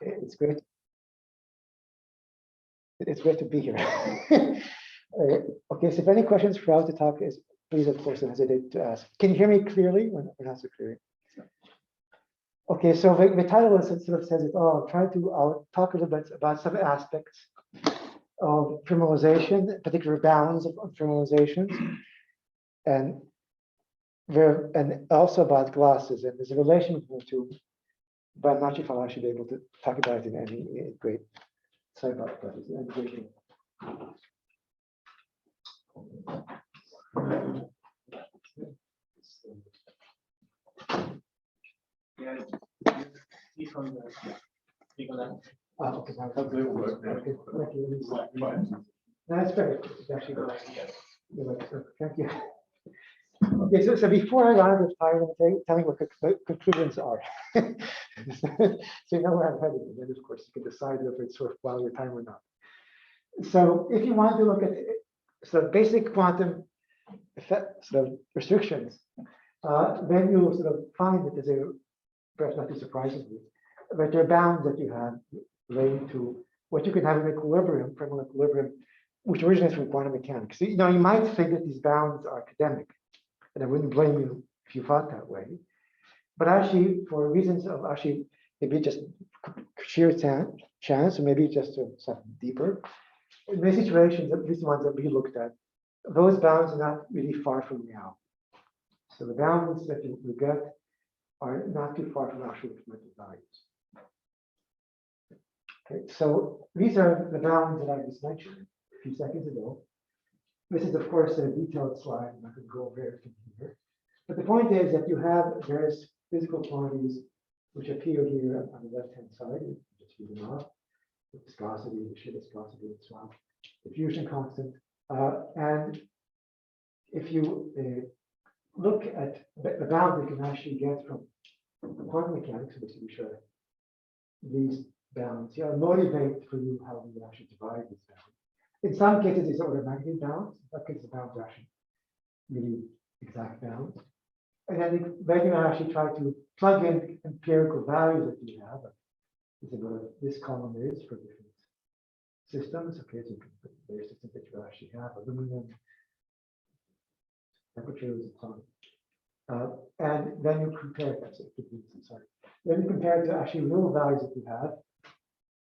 It's great. It's great to be here. Okay, so if any questions throughout the talk, please, of course, don't hesitate to ask. Can you hear me clearly or not so clearly? Okay, so the title sort of says it all. I'll talk a little bit about some aspects of criminalization, particular bounds of criminalizations, and also about glasses. And there's a relation between the two, but I'm not sure if I'll actually be able to talk about it in any great. Sorry about that. Okay, that's great. It's actually good. Thank you. Okay, so before I run out of time, tell me what conclusions are. So you know where I'm headed, and then of course you can decide if it's worthwhile your time or not. So if you want to look at basic quantum effect, restrictions, then you'll sort of find that there's perhaps not too surprisingly, but there are bounds that you have relating to what you can have in equilibrium, thermal equilibrium, which originates from quantum mechanics. So, you might think that these bounds are academic, and I wouldn't blame you if you thought that way. But actually, for reasons of maybe just sheer chance, or maybe just something deeper, in many situations, at least the ones that we looked at, those bounds are not really far from reality. So the bounds that you get are not too far from actual experimental values. Okay, so these are the bounds that I just mentioned a few seconds ago. This is, of course, a detailed slide. I'm not going to go over everything here. But the point is that you have various physical quantities which appear here on the left-hand side. You just read them off. The viscosity, the shear viscosity, and so on. Diffusion constant. And if you look at the bound we can actually get from quantum mechanics, which are these bounds, motivate for you how we actually divide these bounds. In some cases, these are order of magnitude bounds. In some cases, the bounds are actually really exact bounds. And then you actually try to plug in empirical values that you have. This is what this column is for different systems. Okay, so you can put various systems that you actually have, aluminum, temperatures, and so on. And then you compare that. Then you compare it to actually real values that you have.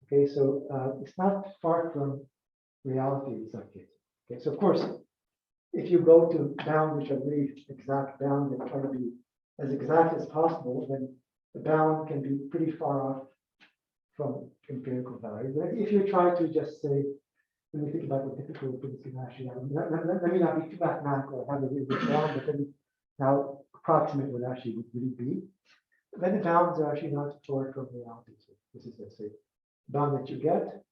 Okay, so it's not far from reality in some cases. Okay, so of course, if you go to bounds which are really exact bounds and try to be as exact as possible, then the bound can be pretty far off from empirical values. But if you try to just say, when you think about what typical things can actually have, let me not be too mathematical or have a really good bound, but then how approximate would actually really be, then the bounds are actually not far from reality. So this is, let's say, bound that you get.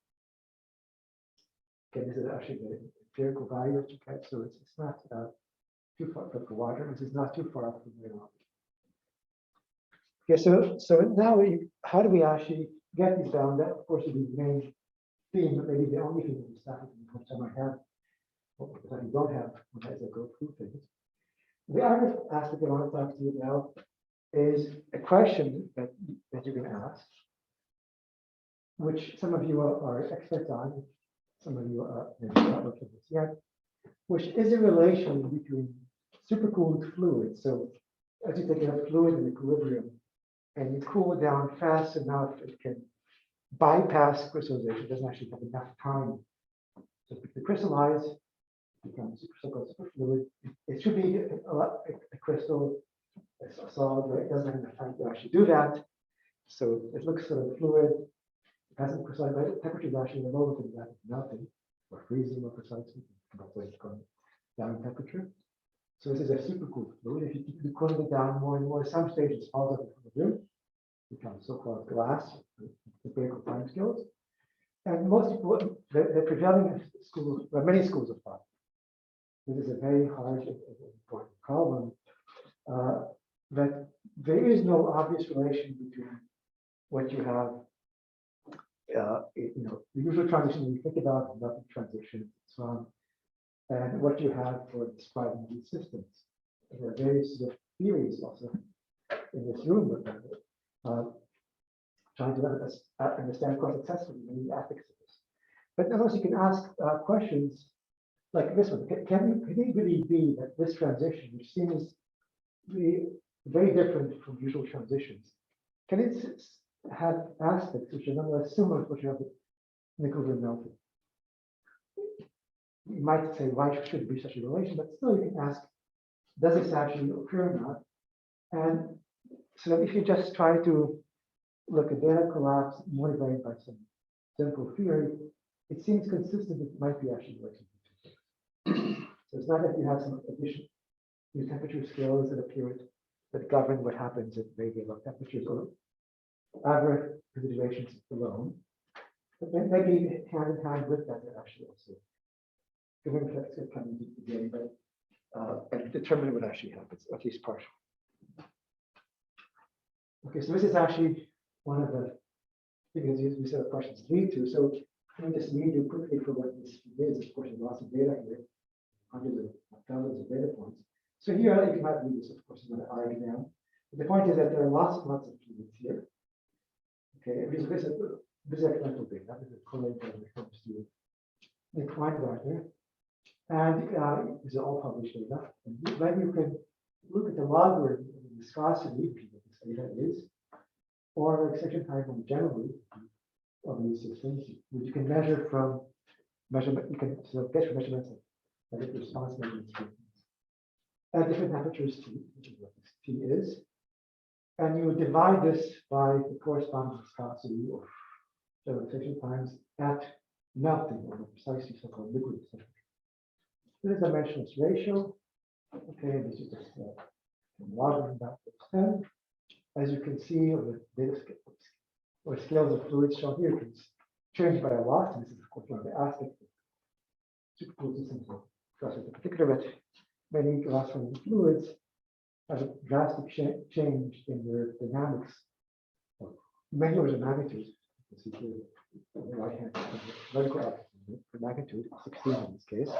Okay, this is actually the empirical value that you get, so it's not too far from the quadrant. This is not too far from reality. Okay, so now how do we actually get these bound? That, of course, would be the main theme, but maybe the only thing that we started from some I have, that we don't have as I go through things. The other aspect I want to talk to you about is a question that you're going to ask, which some of you are experts on, some of you are maybe not looking at this yet, which is a relation between supercooled fluids. So as you take a fluid in equilibrium and you cool it down fast enough, it can bypass crystallization. It doesn't actually have enough time to crystallize, becomes so-called superfluid. It should be a crystal, a solid, but it doesn't have enough time to actually do that. So it looks sort of fluid. It hasn't crystallized, but the temperature is actually lower than that, melting or freezing more precisely. It's going down in temperature. So this is a supercooled fluid. If you keep cooling it down more and more, some stages falls up from the rim, becomes so-called glass, empirical time scales. And most people, the prevailing schools, well, many schools of thought, this is a very hard and important problem, that there is no obvious relation between what you have, the usual transition you think about, nothing transition, and so on, and what you have for describing these systems. There are various sort of theories also in this room. trying to understand quite successfully many aspects of this. But of course, you can ask questions like this one. Can it really be that this transition, which seems to be very different from usual transitions, can it have aspects which are nonetheless similar to what you have with nickel and melted? You might say, why should there be such a relation? But still, you can ask, does this actually occur or not? And so if you just try to look at data collapse motivated by some simple theory, it seems consistent it might be actually related to things. So it's not that you have some additional new temperature scales that appear that govern what happens at very, very low temperatures or average considerations alone. But maybe hand in hand with that, they're actually also giving effects that come into the game, but and determine what actually happens, at least partially. Okay, so this is actually one of the things we said questions lead to. So let me just lead you quickly for what this is. Of course, there's lots of data here, hundreds of thousands of data points. So here you might read this, of course, in an R exam. But the point is that there are lots and lots of fluids here. Okay, this is experimental data. This is collated when it comes to the Klein here. And these are all published data. And then you can look at the logarithm of the viscosity, which is what this data is, or extension time from generally of these systems, which you can measure from measurement. You can sort of get from measurements of the response measurements at different temperatures T, which is what this T is. And you divide this by the corresponding viscosity of the extension times at melting, or precisely so-called liquid temperature. This is a dimensionless ratio. Okay, this is just logarithm back to 10. As you can see on the data scales or scales of fluids shown here, can change by a lot. And this is, of course, one of the aspects of superfluid systems. In particular, that many glass fluids have a drastic change in their dynamics. Many orders of magnitude. You can see here on the right hand, vertical axis, the magnitude 16 in this case,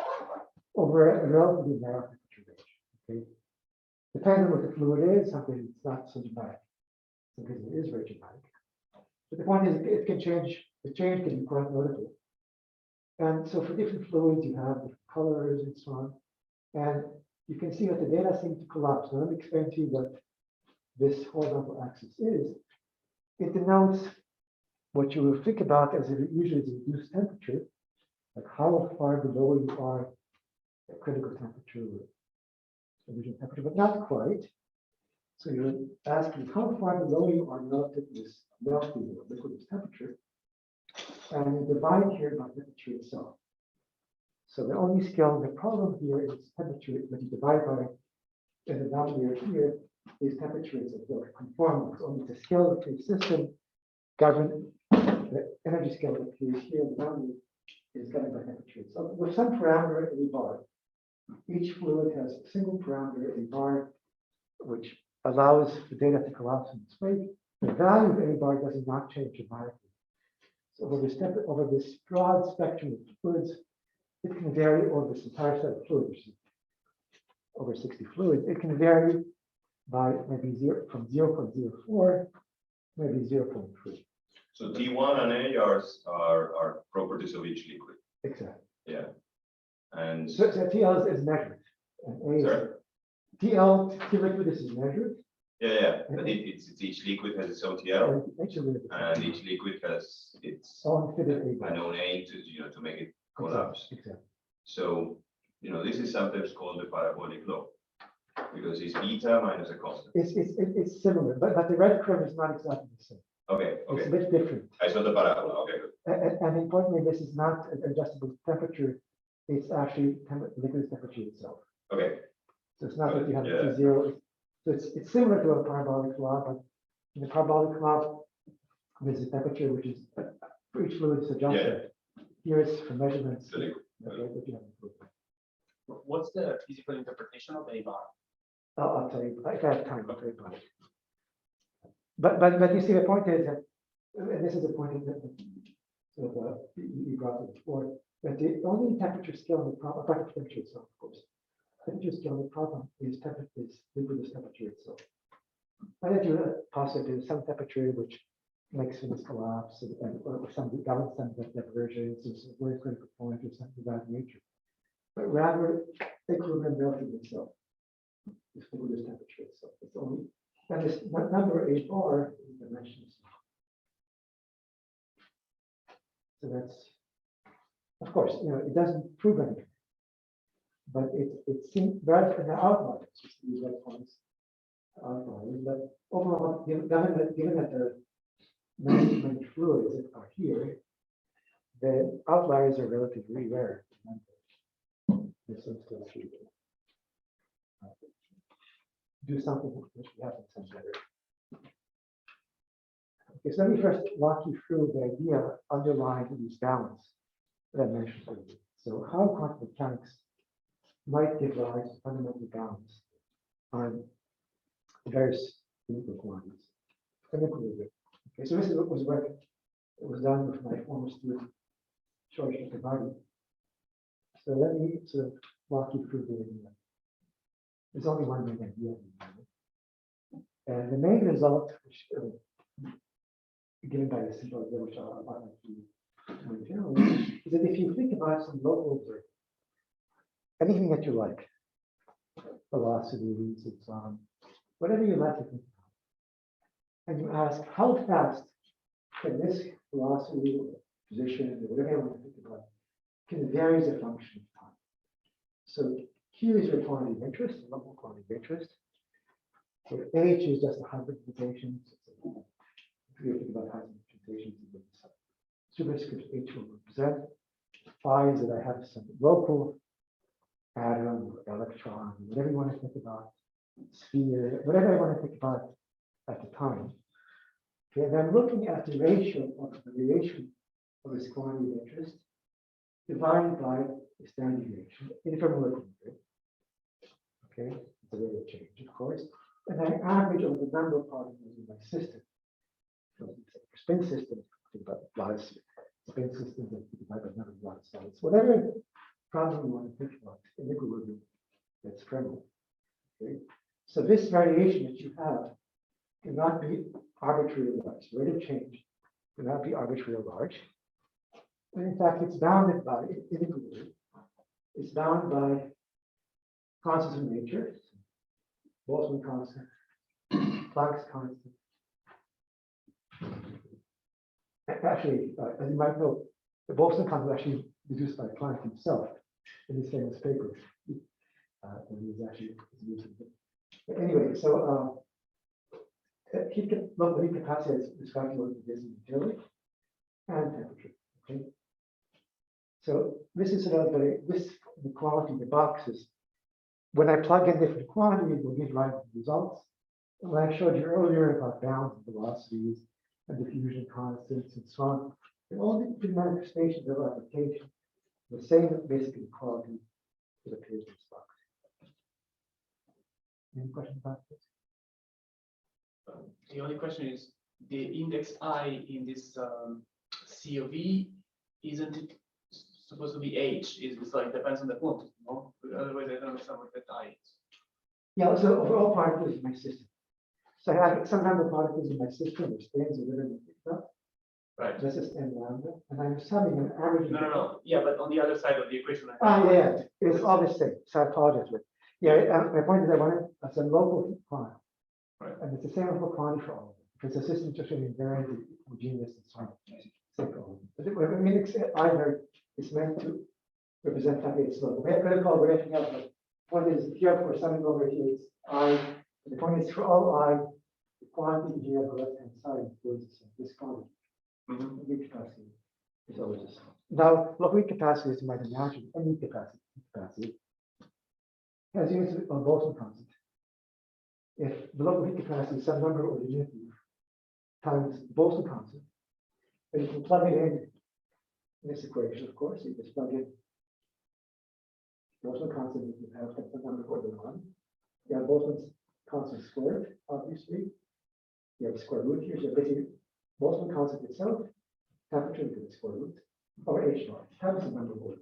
over a relatively narrow temperature range. Okay, depending on what the fluid is, sometimes it's not so dramatic. Sometimes it is very dramatic. But the point is, it can change. The change can be quite notable. And so, for different fluids, you have different colors and so on. And you can see that the data seem to collapse. Now, let me explain to you what this horizontal axis is. It denotes what you will think about as usually as a reduced temperature, like how far below you are at critical temperature or original temperature, but not quite. So you're asking how far below you are melted this melting or liquid temperature, and you divide here by temperature itself. So the only scale in the problem here is temperature, but you divide by in the denominator here is temperature itself, conformal. So only the scale of the system governed the energy scale that appears here in the denominator is governed by temperature itself. With some parameter in a bar. Each fluid has a single parameter in bar, which allows the data to collapse in this way. The value of a bar does not change dramatically. So over this broad spectrum of fluids, it can vary over this entire set of fluids, over 60 fluids. It can vary by maybe from 0.04, maybe 0.3. So T1 and A are properties of each liquid. Exactly. Yeah. And so TL is measured. And A is, TL, T liquid is measured. Yeah. But it's each liquid has its own TL, and each liquid has its own unknown A to make it collapse. Exactly. So this is sometimes called the parabolic law because it's beta minus a constant. It's similar, but the red curve is not exactly the same. Okay. It's a bit different. I saw the parabola. Okay, good. And importantly, this is not an adjustable temperature. It's actually liquid temperature itself. Okay. So it's not that you have T0. So it's similar to a parabolic law, but in the parabolic law, there's a temperature which is for each fluid is adjusted. Here it's for measurements. What's the physical interpretation of a bar? I'll tell you. If I have time, I'll tell you about it. But you see, the point is that, and this is a point that you brought up before, that the only temperature scale in the problem, apart from temperature itself, of course, temperature scale in the problem is liquid temperature itself. And that you posit is some temperature which makes things collapse, or some governs some divergence, or some very critical point, or something of that nature. But rather, equilibrium relative to itself. It's for this temperature itself. It's only, and this number A bar is dimensions. So that's, of course, it doesn't prove anything, but it seems rather than the outliers, just these red points, outliers. But overall, given that the many fluids that are here, the outliers are relatively rare. This is to actually do something which we haven't done better. Okay, so let me first walk you through the idea underlying these balance that I mentioned earlier. So how quantum mechanics might give rise to fundamental balance on various physical quantities. Okay, so this is what was work that was done with my former student, George Kabadi. So let me sort of walk you through the idea. There's only one main idea. And the main result, which given by the simple idea, which I'll outline to you momentarily, is that if you think about some local observer, anything that you like, velocities, and so on, whatever you like to think about, and you ask how fast can this velocity, or position, or whatever you want to think about, can vary as a function of time. So Q is your quantity of interest, local quantity of interest. So H is just the hybridization. If you think about hybridization, superscript H will represent. Phi is that I have some local atom or electron, whatever you want to think about, sphere, whatever I want to think about at the time. Okay, and I'm looking at the ratio of the variation of this quantity of interest divided by the standard deviation in from okay, it's a rate of change, of course. And I average over the number of particles in my system. So for spin system, think about lies, spin systems, and think about the number of light cells. Whatever problem you want to think about in equilibrium, that's friendly. Okay. So this variation that you have cannot be arbitrarily large. The rate of change cannot be arbitrarily large. And in fact, it's bounded by equilibrium. It's bound by constants of nature, Boltzmann constant, Planck's constant. Actually, as you might know, the Boltzmann constant was actually deduced by Planck himself in his famous paper. When he was actually using it. But anyway, so local heat capacity is described what it is materially and temperature. Okay. So this is sort of this inequality in the boxes. When I plug in different quantities, we'll give rise to results. And when I showed you earlier about balance of velocities and diffusion constants and so on, they're all different manifestations of application, the same basic inequality that appears in this box. Any questions about this? The only question is the index I in this COV, isn't it supposed to be H? It's like depends on the quantity, no? Otherwise, I don't understand what that I is. Yeah, so overall particles in my system. So I have some number of particles in my system, or spins, or whatever you think about. Right. This is n lambda, and I'm summing an average. No. Yeah, but on the other side of the equation, Yeah, it's all the same. So I apologize for it. Yeah, my point is I wanted some local heat quantity. Right. And it's the same local quantity for all of them, because the system just invariantly homogeneous and so on. Same for all of them. But when we mix either, it's meant to represent something that's local. We're going to call it anything else, but point is here for something over here, it's I. The point is for all I, the quantity here on the left hand side is this quantity. Heat capacity is always the same. Now, local heat capacity, as you might imagine, any capacity has units of Boltzmann constant. If the local heat capacity is some number of unity times Boltzmann constant, then you can plug it in this equation, of course. You just plug in Boltzmann constant, you have some number of order 1. You have Boltzmann's constant squared, obviously. You have square root here, so basically Boltzmann constant itself, temperature into the square root, or H bar, times the number of order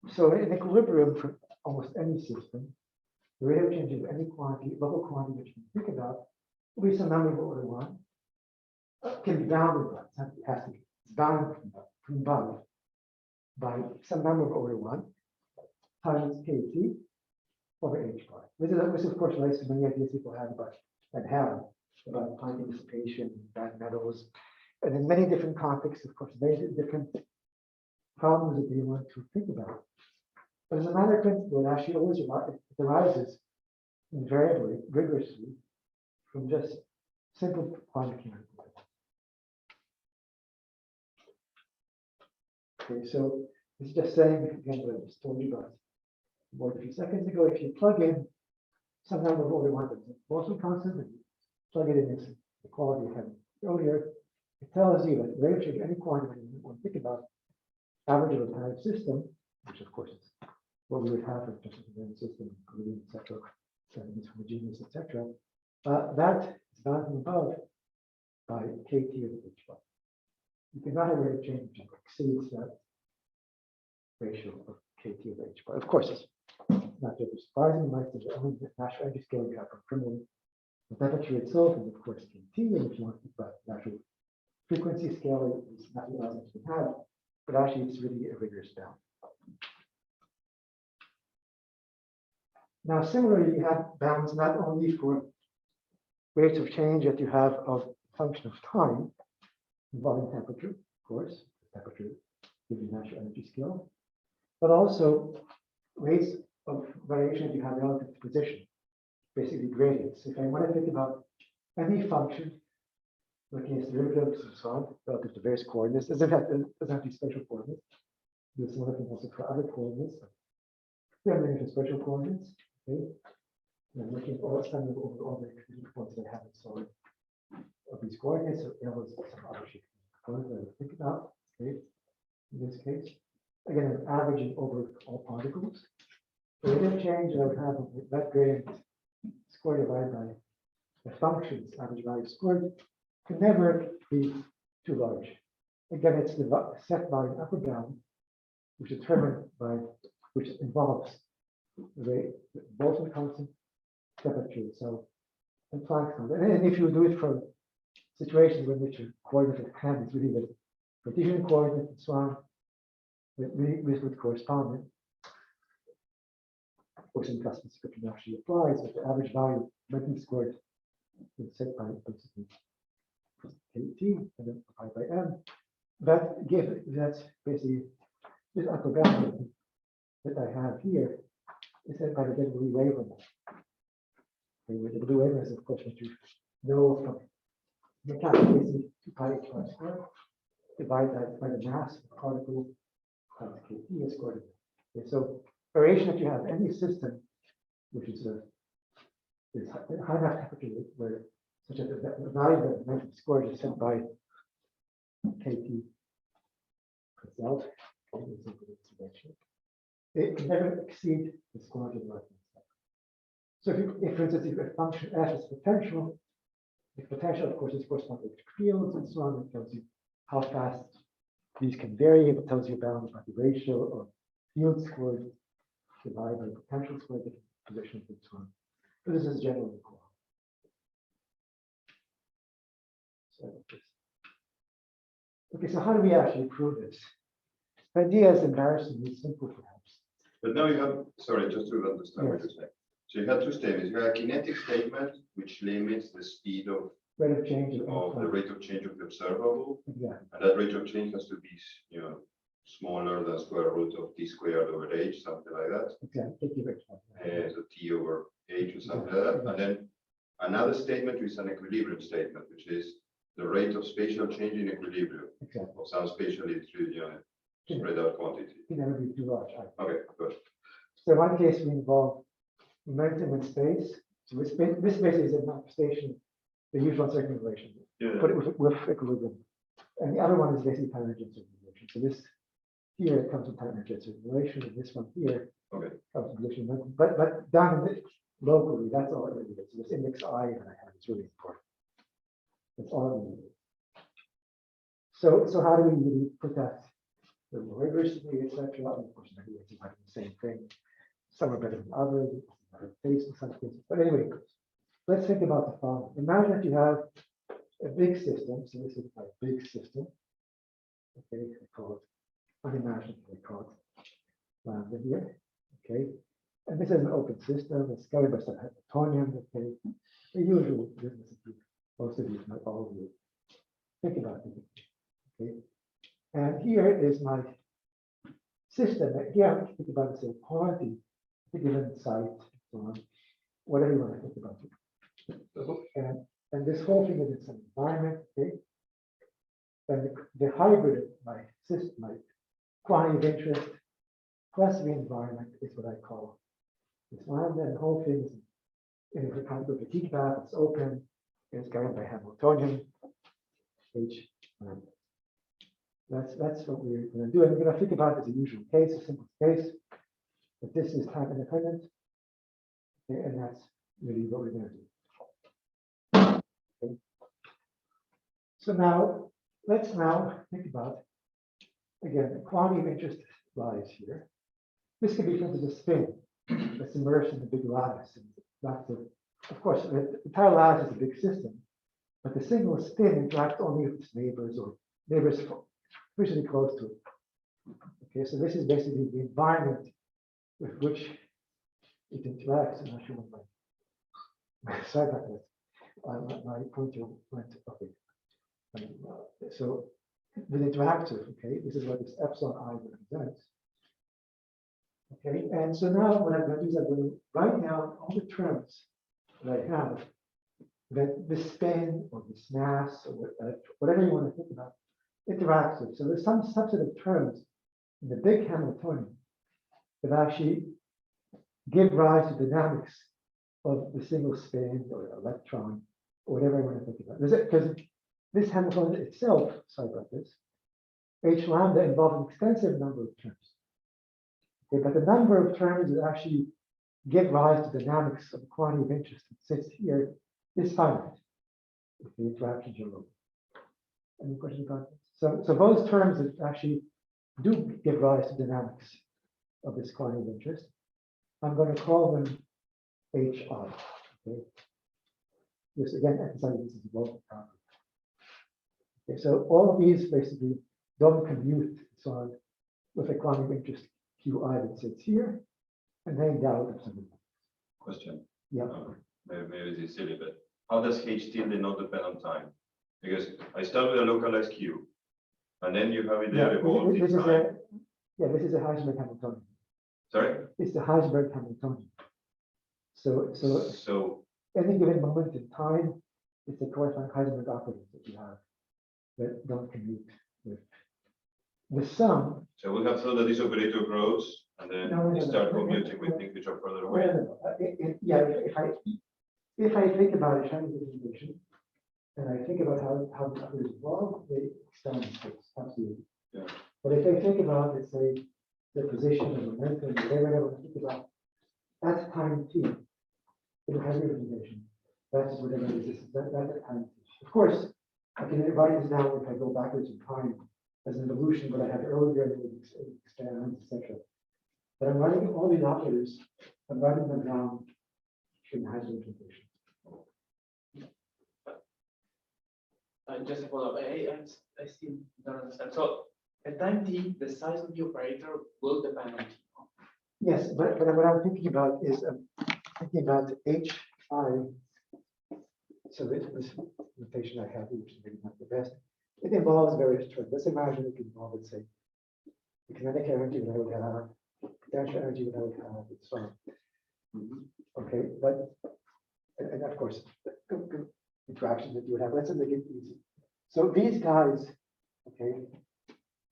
1. So in equilibrium for almost any system, the rate of change of any quantity, local quantity that you can think about, will be some number of order 1. can be bounded by, it has to be bounded from above by some number of order 1 times kt over h bar. This of course relates to many ideas people have about planting dissipation, bad metals, and in many different contexts, of course, very different problems that they want to think about. But as a matter of principle, it actually always arises invariably, rigorously, from just simple quantum mechanics. Okay, so it's just saying again what I just told you about more than a few seconds ago. If you plug in some number of order 1 that's a Boltzmann constant, and you plug it in this equality you had earlier, it tells you that rate of change of any quantum you want to think about average of a time system, which of course is what we would have for just a random system, including etc., is homogeneous, etc. That is bounded above by kt of h bar. You cannot have a rate of change which exceeds that ratio of kt of h bar. Of course, it's not very surprising, like the only natural energy scale you have from criminal. The temperature itself is of course kt, and if you want to think about natural frequency scale, it's nothing else that you can have, but actually it's really a rigorous bound. Now, similarly, you have bounds not only for rates of change that you have of function of time involving temperature, of course, temperature gives you natural energy scale, but also rates of variation that you have relative to position, basically gradients. If I want to think about any function, looking at derivatives and so on, relative to various coordinates, doesn't have to be spatial coordinates. There's one thing also for other coordinates. We have many spatial coordinates. Okay, and I'm looking at all over all the points that I have solid of these coordinates, or some other shape components that I think about. Okay, in this case, again, I'm averaging over all particles. The rate of change that I have of that gradient squared divided by the function's average value squared can never be too large. Again, it's set by an upper bound, which is determined by, which involves the Boltzmann constant, temperature, so and Planck's constant. And if you do it for situations in which your coordinate of hand is really the Cartesian coordinate and so on, with would correspond. Of course, in custom description actually applies, but the average value might be squared is set by basically kt and then pi by m. That's basically this upper bound that I have here is set by the blue wavelength. Okay, the blue wavelength is of course what you know from mechanics, basically 2 pi h bar squared. Divide that by the mass of the particle times kt is squared. Okay, so variation if you have any system which is high enough temperature where such that the value of the dimension squared is set by kt itself, it can never exceed the square of the right. So if for instance, if a function f is potential, the potential, of course, is corresponding to fields and so on. It tells you how fast these can vary. It tells you bound by the ratio of field squared divided by potential squared, different positions and so on. But this is generally equal. Okay, so how do we actually prove this? The idea is embarrassingly simple, perhaps. But now you have, sorry, just to understand what Yes. you're saying. So you have two statements. You have a kinetic statement which limits the speed of Rate of change the rate of change of the observable, exactly. and that rate of change has to be, smaller than square root of t squared over h, something like that. Exactly. Take your example. So t over h or something like that. And then another statement is an equilibrium statement, which is the rate of spatial change in equilibrium Exactly. of some spatially spread out quantity. It can never be too large. Okay, good. So in one case, we involve momentum in space. So this basically is a manifestation, the usual circular relation, Yeah. but it with equilibrium. And the other one is basically time energy circulation. So this here comes from time energy circulation, and this one here Okay. comes from position momentum. But down in locally, that's all it really is. So this index I that I have is really important. That's all it really is. So how do we really put that rigorously, etc.? Of course, maybe it's about the same thing. Some are better than others, better taste in some cases. But anyway, let's think about the following. Imagine if you have a big system. So this is my big system. Okay, I call it unimaginably called lambda here. Okay, and this is an open system. It's governed by some Hamiltonian. Okay, the usual business that most of you, not all of you, think about it. Okay, and here is my system. Again, think about it as a quantity, a given site, so on, whatever you want to think about it. And this whole thing is in some environment. Okay, and the hybrid of my system, my quantity of interest plus the environment is what I call this lambda. And the whole thing is in a kind of a heat bath. It's open. It's governed by Hamiltonian H lambda. That's what we're going to do. And we're going to think about it as a usual case, a simple case. But this is time independent. Okay, and that's really what we're going to do. Okay. So now, let's now think about, again, the quantity of interest lies here. This could be, for instance, a spin that's immersed in the big lattice. And that's of course, the entire lattice is a big system, but the single spin interacts only with its neighbors or neighbors reasonably close to it. Okay, so this is basically the environment with which it interacts. I'm not sure what sorry about that. My pointer went okay. So with interactive, okay, this is what this epsilon I represents. Okay, and so now what I'm going to do is I'm going to write down all the terms that I have, that this spin or this mass or whatever you want to think about interacts with. So there's some subset of terms in the big Hamiltonian that actually give rise to dynamics of the single spin or electron or whatever I want to think about. Because this Hamiltonian itself, sorry about this, H lambda involves an extensive number of terms. Okay, but the number of terms that actually give rise to dynamics of the quantity of interest that sits here is finite if the interactions are low. Any questions about this? So those terms that actually do give rise to dynamics of this quantity of interest, I'm going to call them HI. Okay. This again emphasizes this is a local property. Okay, so all of these basically don't commute so on with a quantity of interest QI that sits here, and they endow of some. Question. Yeah. Maybe this is silly, but how does H tilde not depend on time? Because I start with a localized Q, and then you have it there. This is a Heisenberg Hamiltonian. Sorry? It's the Heisenberg Hamiltonian. So any given moment in time, it's the corresponding Heisenberg operators that you have that don't commute with the sum. So we have thought that this operator grows, and then you start commuting with things which are further away. Yeah, if I think about a Chinese representation, and I think about how the operators evolve, they extend in space, absolutely. Yeah. But if I think about, let's say, the position of momentum, whatever I think about, that's time t. In a Heisenberg representation, that's whatever it is. That's time t. Of course, I can write this down if I go backwards in time as an evolution, but I had earlier with experiments, etc. But I'm writing all these operators, I'm writing them down in Heisenberg representation. Just a follow-up, I still don't understand. So at time t, the size of the operator will depend on t. Yes, but what I'm thinking about is thinking about HI. So this notation I have, which is maybe not the best, it involves various terms. Let's imagine it can involve, let's say, the kinetic energy that I would have, potential energy that I would have, and so on. Okay, but and of course, interactions that you would have. Let's make it easy. So these guys, okay,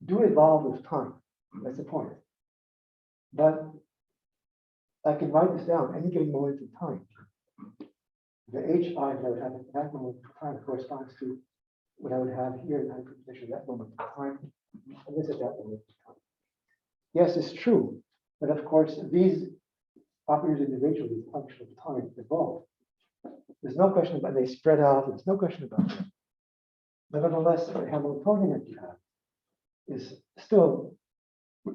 do evolve with time. That's the point. But I can write this down any given moment in time. The HI that I would have at that moment in time corresponds to what I would have here in hyperposition at that moment in time, and this is that moment in time. Yes, it's true, but of course these operators individually, function of time, evolve. There's no question about they spread out. There's no question about that. But nonetheless, the Hamiltonian that you have is still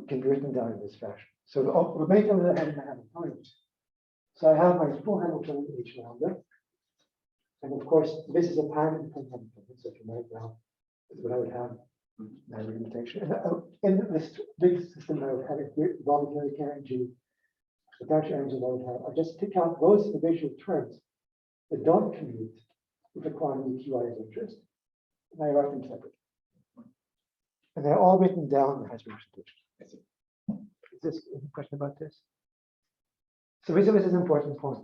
can be written down in this fashion. So the main thing that I have in the Hamiltonian. So I have my full Hamiltonian H lambda. And of course, this is a time independent, so if you write down, is what I would have my representation. And in this big system, I would have it voluntary energy, potential energy that I would have. I just pick out those individual terms that don't commute with the quantity Qi of interest, and I write them separately. And they're all written down in the Heisenberg representation. Is this any question about this? So this is an important point.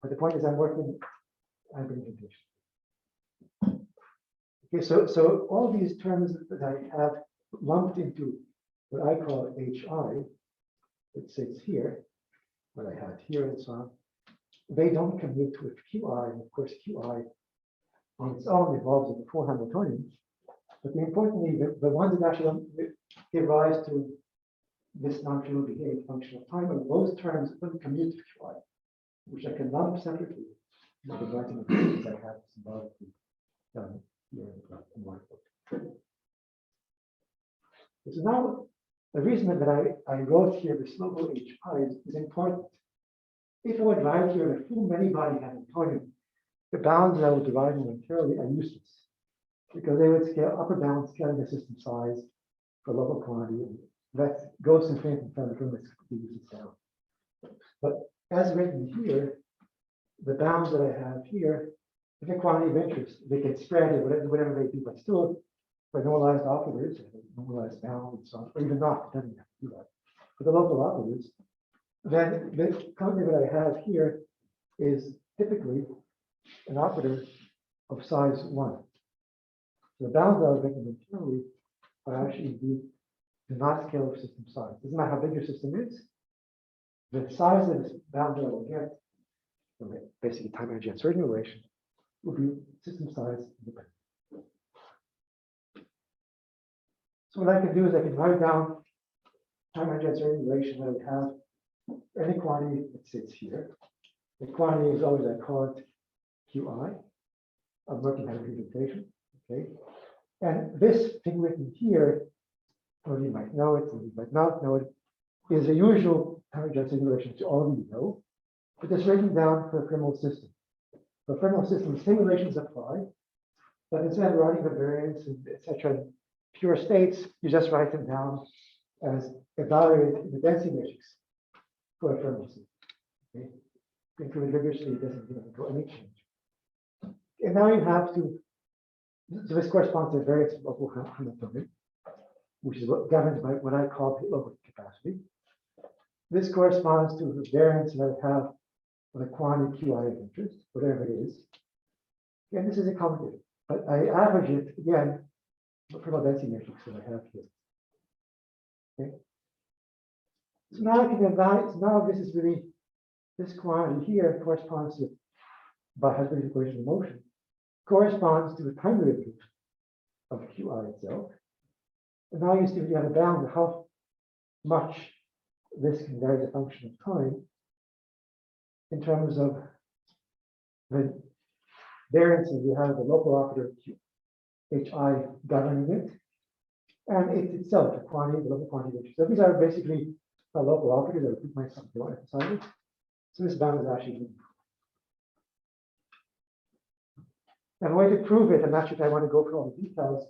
But the point is I'm working on representation. Okay, so all these terms that I have lumped into what I call HI, it sits here, what I have here and so on, they don't commute with QI, and of course QI on its own involves the four Hamiltonians. But importantly, the ones that actually give rise to this non-trivial behavior function of time are those terms that don't commute with QI, which I can lump separately by writing the things I have symbolically done here in my book. So now, the reason that I wrote here this local HI is important. If I would write here a full many-body Hamiltonian, the bounds that I would derive momentarily are useless, because they would scale upper bound scaling the system size for local quantity, and that goes infinite and finite limits to use this down. But as written here, the bounds that I have here, if a quantity of interest, they can spread it, whatever they do, but still, for normalized operators, normalized bound and so on, or even not, it doesn't have to do that. For the local operators, then the quantity that I have here is typically an operator of size 1. So the bounds that I was making internally are actually do not scale with system size. Doesn't matter how big your system is, the size of this bound that I will get, basically time energy uncertainty relation, will be system size independent. So what I can do is I can write down time energy uncertainty relation that I have any quantity that sits here. The quantity is always, I call it QI. I'm working on representation. Okay. And this thing written here, or you might know it, or you might not know it, is a usual time energy uncertainty relation to all of you know, but it's written down for a thermal system. For a thermal system, simulations apply, but instead of writing the variance, etc., pure states, you just write them down as evaluated in the density matrix for a thermal system. Okay? Including rigorously, it doesn't go any change. And now you have to, so this corresponds to variance of local Hamiltonian, which is what governs by what I call local capacity. This corresponds to the variance that I have of the quantity QI of interest, whatever it is. And this is accommodated, but I average it again from a density matrix that I have here. Okay. So now I can evaluate, so now this is really, this quantity here corresponds to, by Heisenberg's equation of motion, corresponds to the time derivative of QI itself. And now you see you have a bound of how much this can vary as a function of time in terms of the variances you have the local operator HI governing it, and it itself, the quantity, the local quantity. So these are basically a local operators that I put myself inside it. So this bound is actually. And the way to prove it, I'm not sure if I want to go through all the details,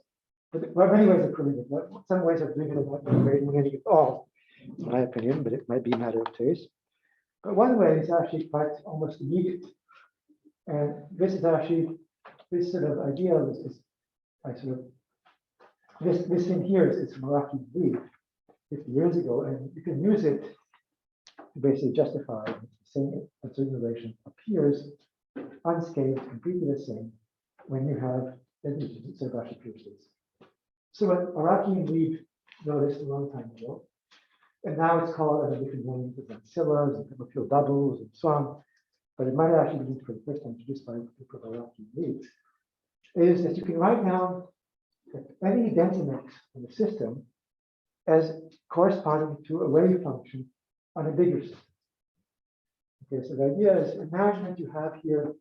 but there are many ways of proving it. Some ways of doing it are not very many at all, in my opinion, but it might be a matter of taste. But one way is actually quite almost immediate. And this is actually, this sort of idea is I sort of, this thing here is Meraki leaf 50 years ago, and you can use it to basically justify saying a certain relation appears unscathed, completely the same when you have instead of actually pure states. So what Meraki and Leaf noticed a long time ago, and now it's called under different names, as ancillas and chemical doubles and so on, but it might actually be for the first time introduced by Meraki and Leaf, is that you can write down any density matrix in the system as corresponding to a wave function on a bigger system. Okay, so the idea is, imagine that you have here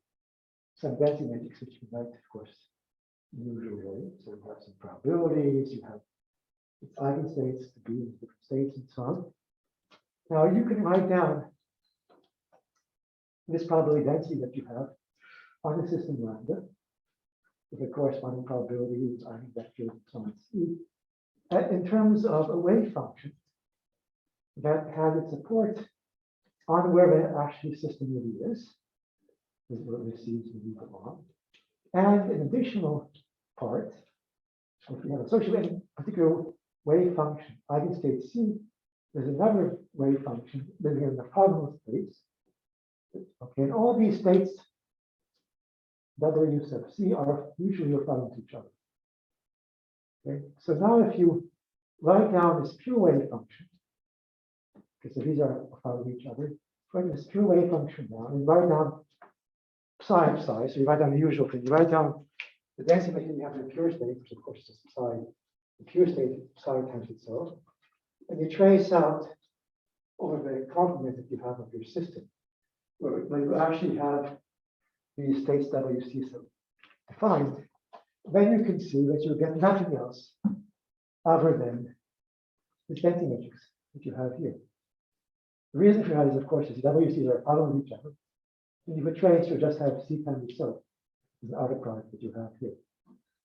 some density matrix which you write, of course, in the usual way. So you have some probabilities, you have its eigenstates to be in different states and so on. Now you can write down this probability density that you have on the system lambda with a corresponding probability of eigenvectors and so on C. In terms of a wave function that has its support on where the actual system really is where it receives the belong. And an additional part, if we have associated any particular wave function, eigenstate C, there's another wave function living in the orthogonal space. Okay, and all these states, W sub C, are usually orthogonal to each other. Okay, so now if you write down this pure wave function, okay, so these are orthogonal to each other, write this pure wave function down and write down psi of psi. So you write down the usual thing. You write down the density that you have in the pure state, which of course is psi. The pure state psi times itself, and you trace out over the complement that you have of your system, where you actually have these states WC defined. Then you can see that you get nothing else other than the density matrix that you have here. The reason for that is, of course, is WCs are orthogonal to each other. And you would trace, you just have C times itself as the outer product that you have here.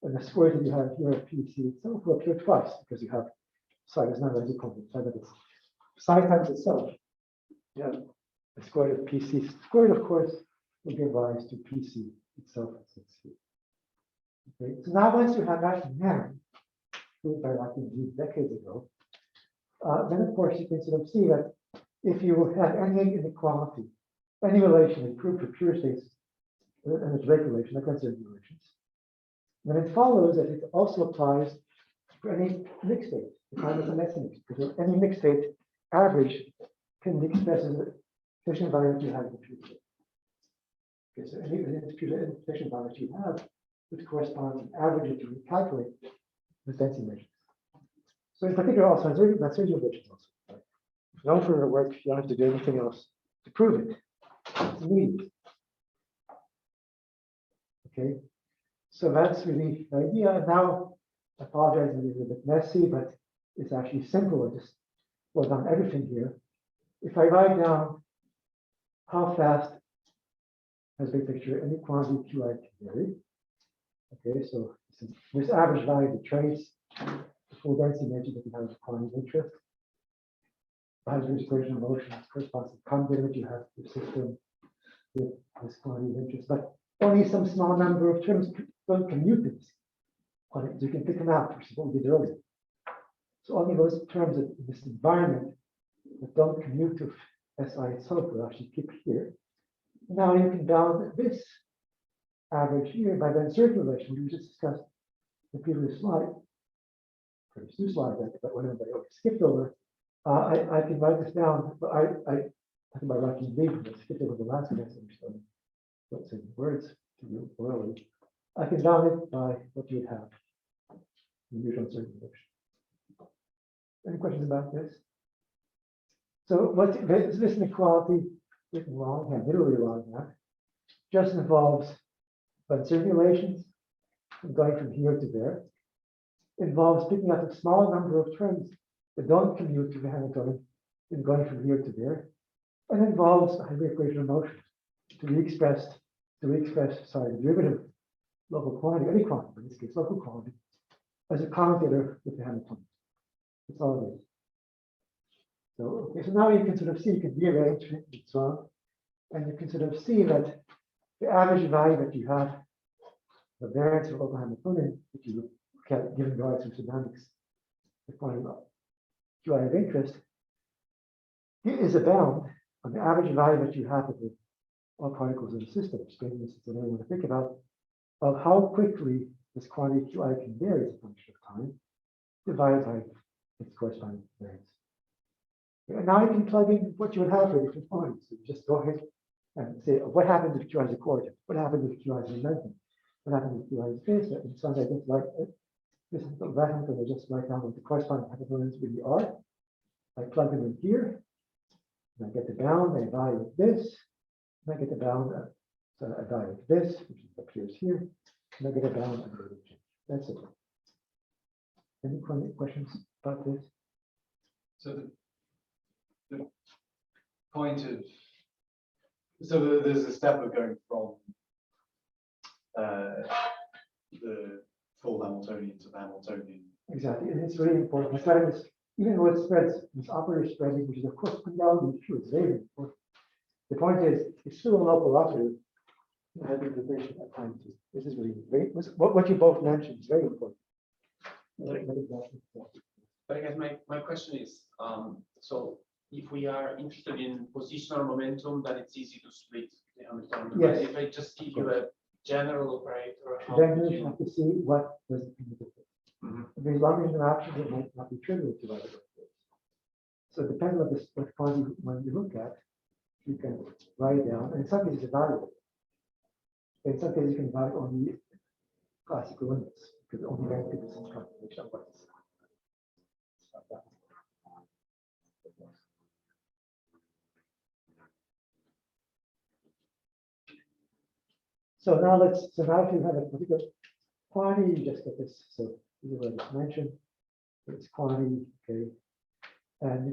And the square that you have here of PC itself will appear twice because you have psi is not as equal to psi, but it's psi times itself. You have the square root of PC squared, of course, will give rise to PC itself as it's here. Okay, so now once you have that in hand, proved by like indeed decades ago, then of course you can sort of see that if you have any inequality, any relation improved for pure states, and its rate relation, like considered relations, then it follows that it also applies for any mixed state. The time is a messy mix, because any mixed state average can be expressed as a efficient value that you have in the pure state. Okay, so any efficient value that you have, which corresponds to average that you calculate the density measures. So in particular, also, that's relations also. Right? Known for your work, you don't have to do anything else to prove it. It's neat. Okay, so that's really the idea. And now, I apologize, it's a bit messy, but it's actually simple. I just wrote down everything here. If I write down how fast, as a big picture, any quantity Qi can vary. Okay, so this average value of the trace, the full density measure that you have of quantity of interest. Heisenberg's equation of motion corresponds to the commutator that you have the system with this quantity of interest, but only some small number of terms don't commute this quantity. You can pick them out, which is what we did earlier. So only those terms in this environment that don't commute to SI itself will actually keep here. Now you can bound this average here by the uncertainty relation we just discussed in the previous slide. Previous two slides, but one of them I skipped over. I can write this down, but I talking about writing deep, but skipped over the last message. So let's say words to you orally. I can bound it by what you would have in the usual uncertainty relation. Any questions about this? So what this inequality written wrong, yeah, literally wrong here, just involves uncertainty relations going from here to there. Involves picking out a small number of terms that don't commute to the Hamiltonian and going from here to there, and involves a Heisenberg equation of motion to re-express the derivative local quantity, any quantity, in this case local quantity, as a commutator with the Hamiltonian. That's all it is. So, okay, so now you can sort of see, you can rearrange it and so on, and you can sort of see that the average value that you have, the variance of local Hamiltonian, that you get given rise to dynamics, defining QI of interest, is a bound on the average value that you have of the all particles in the system. Explaining this is another one to think about, of how quickly this quantity QI can vary as a function of time, divided by its corresponding variance. And now you can plug in what you would have for different quantities. So you just go ahead and say, what happens if QI is a coordinate? What happens if QI is a momentum? What happens if QI is phase? And so I just like this is the right hand, I just write down what the corresponding Hamiltonians really are. I plug them in here, and I get the bound, I evaluate this, and I get the bound, so I evaluate this, which appears here, and I get a bound under the change. That's it. Any questions about this? So the point of, so there's a step of going from the full Hamiltonian to the Hamiltonian. Exactly, and it's really important. That's why this, even though it spreads, this operator spreading, which is of course undoubtedly true, it's very important. The point is, it's still a local operator having the patient at time two. This is really great. What you both mentioned is very important. But I guess my question is, so if we are interested in positional momentum, then it's easy to split the Hamiltonian. Yes. But if I just give you a general operator, how Then would you you? have to see what does it mean. Mhm. If there's long interactions, it might not be trivial to other. So it depends on this, what quantity when you look at, you can write it down, and in some cases evaluate. In some cases, you can evaluate only classical limits, because only then could be some calculation of what's. So now if you have a particular quantity, you just get this, so this is what I just mentioned. It's quantity, okay. And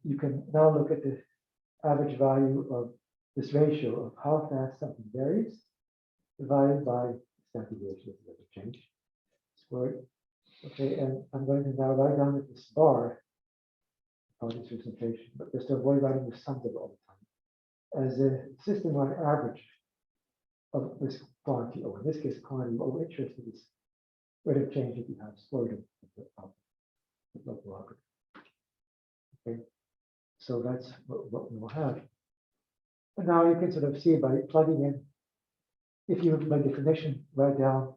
you can now look at the average value of this ratio of how fast something varies, divided by standard deviation, it doesn't change. Squared. Okay, and I'm going to now write down at this bar, apologies for concentration, but just to avoid writing the sums of it all the time, as a system-wide average of this quantity, or in this case, quantity, what we're interested in is rate of change that you have squared of the local operator. Okay, so that's what we will have. And now you can sort of see by plugging in, if you, by definition, write down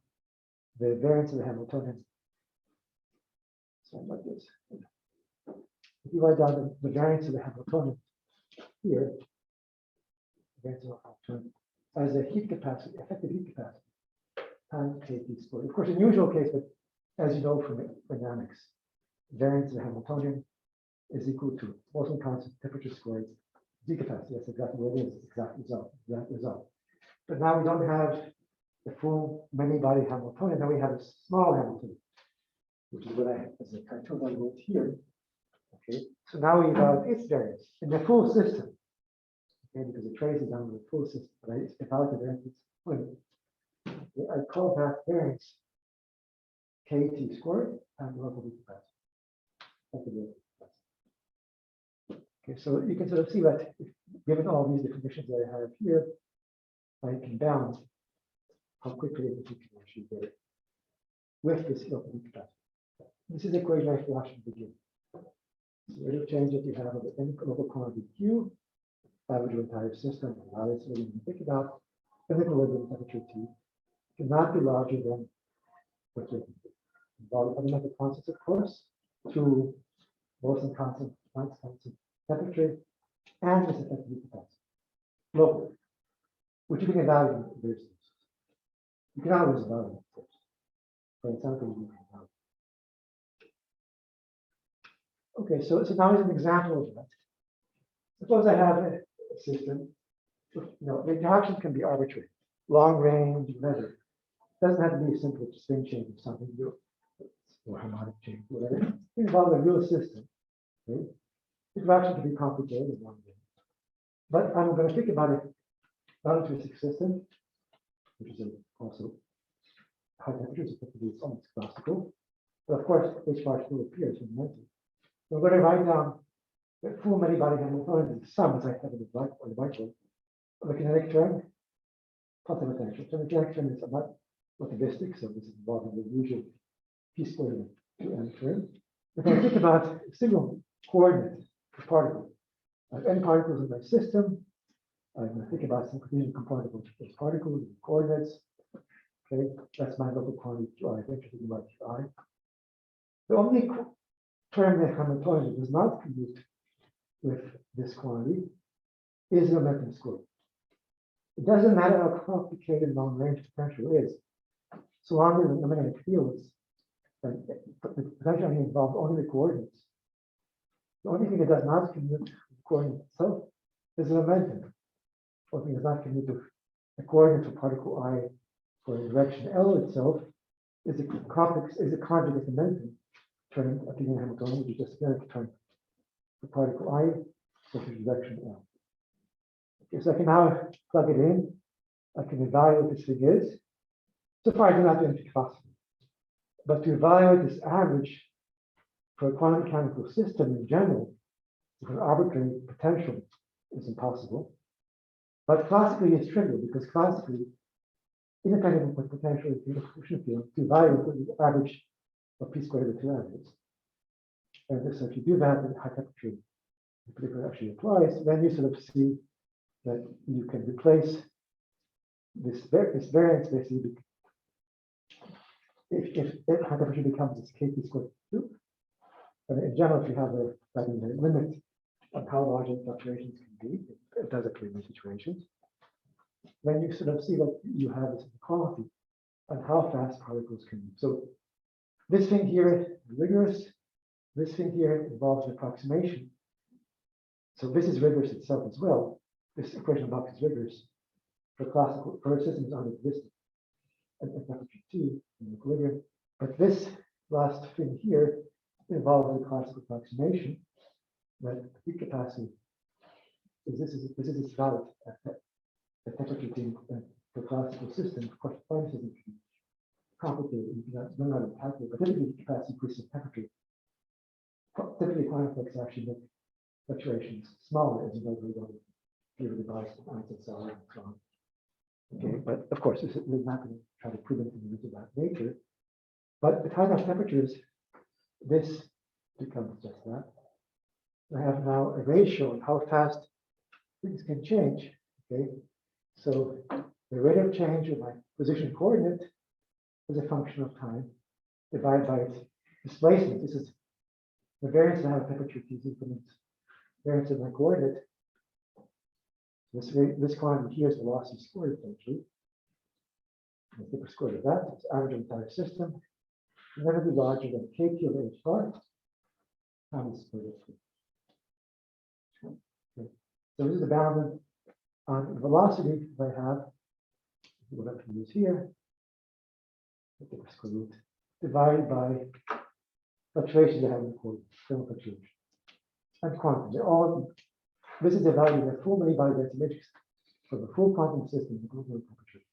the variance of the Hamiltonian. So like this. If you write down the variance of the Hamiltonian here, variance of the Hamiltonian as a heat capacity, effective heat capacity, times kT squared. Of course, in usual case, but as you know from dynamics, variance of the Hamiltonian is equal to Boltzmann constant temperature squared Z capacity. That's exactly what it is. Exact result. But now we don't have the full many body Hamiltonian. Now we have a small Hamiltonian, which is what I have as a cartoon I wrote here. Okay. So now we evaluate its variance in the full system. Okay, because it traces down to the full system, but I evaluate the variance. I call that variance kT squared and local heat capacity. That's the local heat capacity. Okay, so you can sort of see that given all these definitions that I have here, I can balance how quickly the heat can actually vary with this local heat capacity. This is the equation I flashed at the beginning. So rate of change that you have of any local quantity Q, average of the entire system, allow this to think about an equilibrium temperature T cannot be larger than what you involve fundamental constants, of course, to Boltzmann constant, Planck's constant, temperature, and this effective heat capacity. Locally, which you can evaluate in various systems. You can always evaluate, of course. For example, you can evaluate. Okay, so now is an example of that. Suppose I have a system, the interactions can be arbitrary, long range, whatever. It doesn't have to be a simple spin change or something, or harmonic change, whatever. It involves a real system. Okay? Interaction can be complicated in one way. But I'm going to think about it not into a system, which is also high temperatures, effectively it's almost classical. But of course, H bar still appears in the mental. So I'm going to write down the full many body Hamiltonian sum as I have in the whiteboard of the kinetic term plus the potential. So the kinetic term is somewhat relativistic, so this is involving the usual p squared to n term. If I think about a single coordinate for particle, I have n particles in my system. I'm going to think about some Cartesian component of those particles and coordinates. Okay, that's my local quantity Qi. I'm interested in about Qi. The only term that Hamiltonian does not commute with this quantity is the momentum squared. It doesn't matter how complicated long range potential is, so long as the magnetic fields, the potential involves only the coordinates. The only thing it does not commute with the coordinate itself is the momentum. The only thing does not commute with the coordinate for particle I for the direction L itself is a conjugate momentum term appearing in Hamiltonian, which is just a term for particle I for the direction L. Okay, so I can now plug it in. I can evaluate what this thing is. So far, I do not do anything classical. But to evaluate this average for a quantum mechanical system in general, with an arbitrary potential, is impossible. But classically, it's trivial because classically, independent of potential in the diffusion field, to evaluate the average of p squared over 2 averages. And so if you do that, the high temperature in particular actually applies, then you sort of see that you can replace this variance basically if high temperature becomes this kT squared 2. And in general, if you have a limit on how large the fluctuations can be, it does occur in these situations. Then you sort of see that you have this equality on how fast particles can move. So this thing here is rigorous. This thing here involves an approximation. So this is rigorous itself as well. This equation box is rigorous for classical for systems non-existent at temperature T in equilibrium. But this last thing here involves a classical approximation that heat capacity is this is valid at temperature T for classical system. Of course, quantum system can be complicated. You cannot learn how to calculate, but typically heat capacity increases temperature. Typically, quantum effects actually make fluctuations smaller as you go through the device and so on. Okay, but of course, we're not going to try to prove anything of that nature. But at high enough temperatures, this becomes just that. I have now a ratio of how fast things can change. Okay, so the rate of change of my position coordinate is a function of time divided by its displacement. This is the variance of how temperature T is increments variance of my coordinate. This quantity here is velocity squared essentially. And the square of that is average of the entire system. Never be larger than kT of h bar times the square root. Okay. So this is the bounded on velocity that I have. What I can use here, the square root divided by fluctuations I have in the coordinate, thermal fluctuation, and quantum. They're all. This is the value of the full many body density matrix for the full quantum system, including temperature.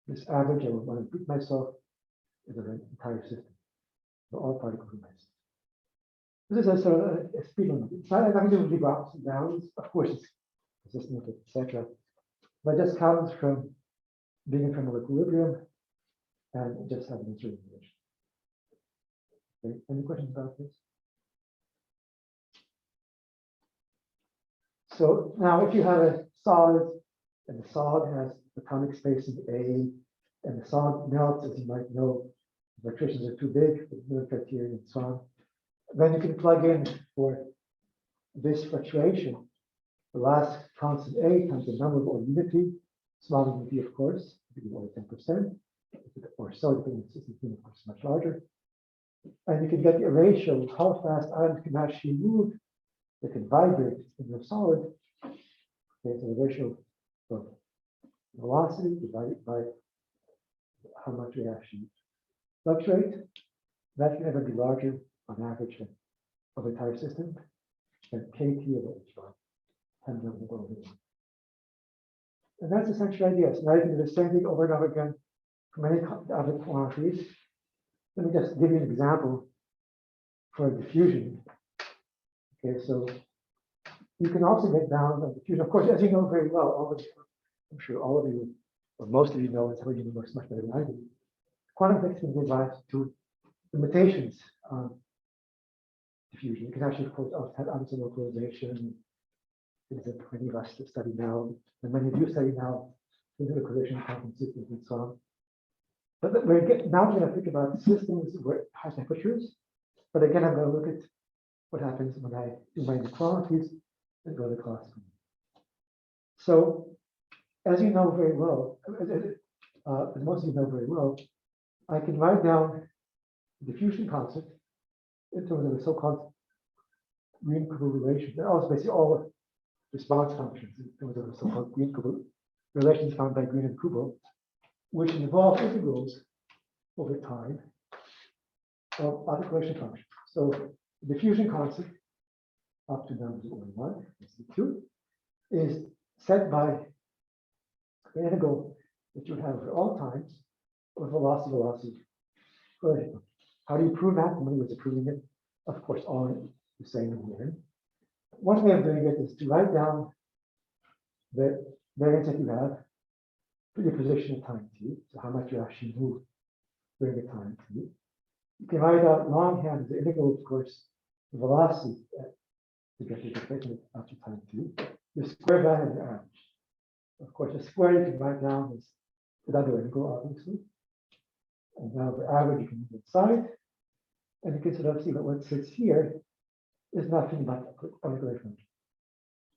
This average, I will want to repeat myself, is the entire system for all particles in my system. This is a sort of a speed limit. It's not nothing to do with ups and downs. Of course, it's consistent with it, etc. But it just comes from being in terminal equilibrium and just having a certain relation. Okay, any questions about this? So now if you have a solid and the solid has atomic spacing A and the solid melts, as you might know, the fluctuations are too big, the Miller criterion and so on, then you can plug in for this fluctuation, the last constant A times the number or unity, small unity of course, it could be more than 10%, or so, depending on the system, of course, much larger. And you can get a ratio of how fast atoms can actually move. They can vibrate in the solid. Okay, so the ratio of velocity divided by how much we actually fluctuate. That can never be larger on average of the entire system than kT of h bar, 10 to the power of 1. And that's essentially the idea. So now you can do the same thing over and over again for many other quantities. Let me just give you an example for diffusion. Okay, so you can also get down on diffusion. Of course, as you know very well, I'm sure all of you, or most of you know, and some of you know much better than I do, quantum physics can give rise to limitations on diffusion. You can actually, of course, have absolute localization. Things that many of us study now, and many of you study now, intercollision, quantum systems, and so on. But now we're going to think about systems with high temperatures. But again, I'm going to look at what happens when I do my inequalities and go to classical. So, as you know very well, as most of you know very well, I can write down the diffusion constant in terms of the so-called Green-Kubo relation. They're also basically all response functions in terms of the so-called Green-Kubo relations found by Green and Kubo, which involve integrals over time of other collection functions. So the diffusion constant up to numbers of 1, 2, is set by the integral that you have for all times with velocity equation. How do you prove that? Nobody was proving it. Of course, all the same in here. One way of doing it is to write down the variance that you have for your position at time t, so how much you actually move during the time t. You can write out longhand the integral, of course, the velocity to get the displacement after time t. You square that and the average. Of course, the square you can write down is another integral, obviously. And now the average you can move inside. And you can sort of see that what sits here is nothing but a regular function.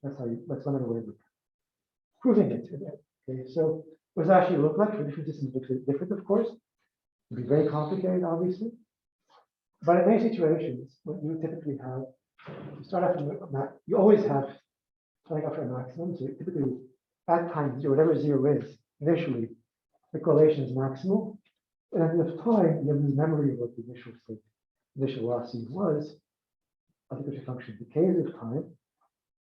That's one of the ways of proving it. Okay, so what does it actually look like for different systems? Looks different, of course. It would be very complicated, obviously. But in many situations, what you typically have, you start off from you always have starting off from a maximum. So typically at time zero, whatever zero is, initially, the correlation is maximal. And with time, you have this memory of what the initial state, initial velocity was. I think it's a function decays of time.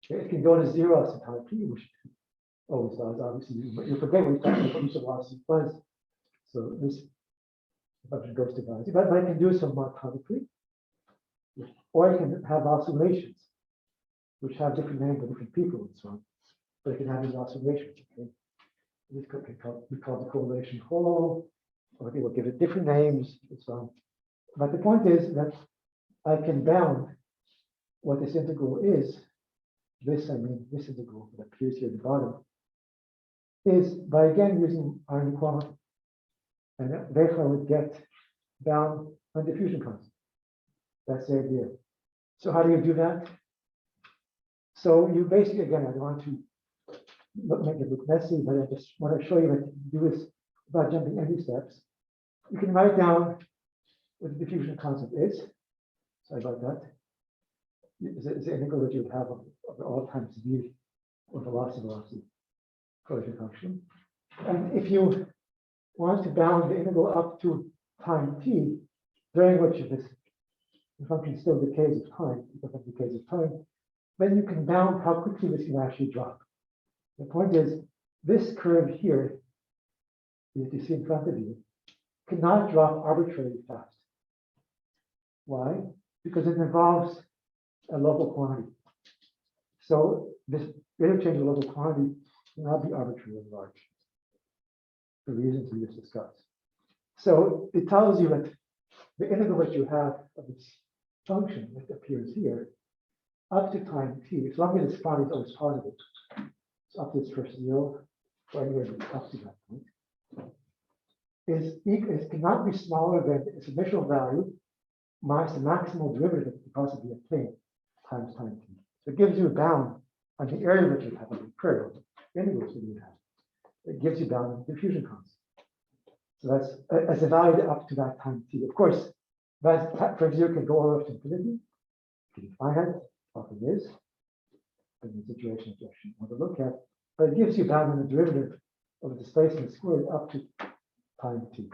It can go to zero as time t, which it always does. Obviously, you forget what the initial velocity was. So this function goes to value, but I can do so monotonically, or I can have oscillations, which have different names for different people and so on. But I can have these oscillations. Okay, this could be called the correlation hollow, or they will give it different names and so on. But the point is that I can bound what this integral is. This integral that appears here at the bottom is by again using our inequality. And therefore, I would get bound on diffusion constant. That's the idea. So how do you do that? So you basically, again, I don't want to make it look messy, but I just want to show you that you do this without jumping any steps. You can write down what the diffusion constant is. Sorry about that. It's the integral that you would have of all times v or velocity correlation function. And if you want to bound the integral up to time t, during which this function still decays of time, because it decays of time, then you can bound how quickly this can actually drop. The point is, this curve here, that you see in front of you, cannot drop arbitrarily fast. Why? Because it involves a local quantity. So this rate of change of local quantity cannot be arbitrarily large, for reasons we just discussed. So it tells you that the integral that you have of this function that appears here, up to time t, as long as this quantity is always positive, so up to its first zero, or anywhere up to that point, is cannot be smaller than its initial value minus the maximal derivative that could possibly obtain times time t. So it gives you a bound on the area that you have on the curve, the integrals that you have. It gives you bound on the diffusion constant. So that's as a value up to that time t. Of course, that for zero can go all the way up to infinity. You can define it, often is, in the situation you actually want to look at, but it gives you bound on the derivative of the displacement squared up to time t.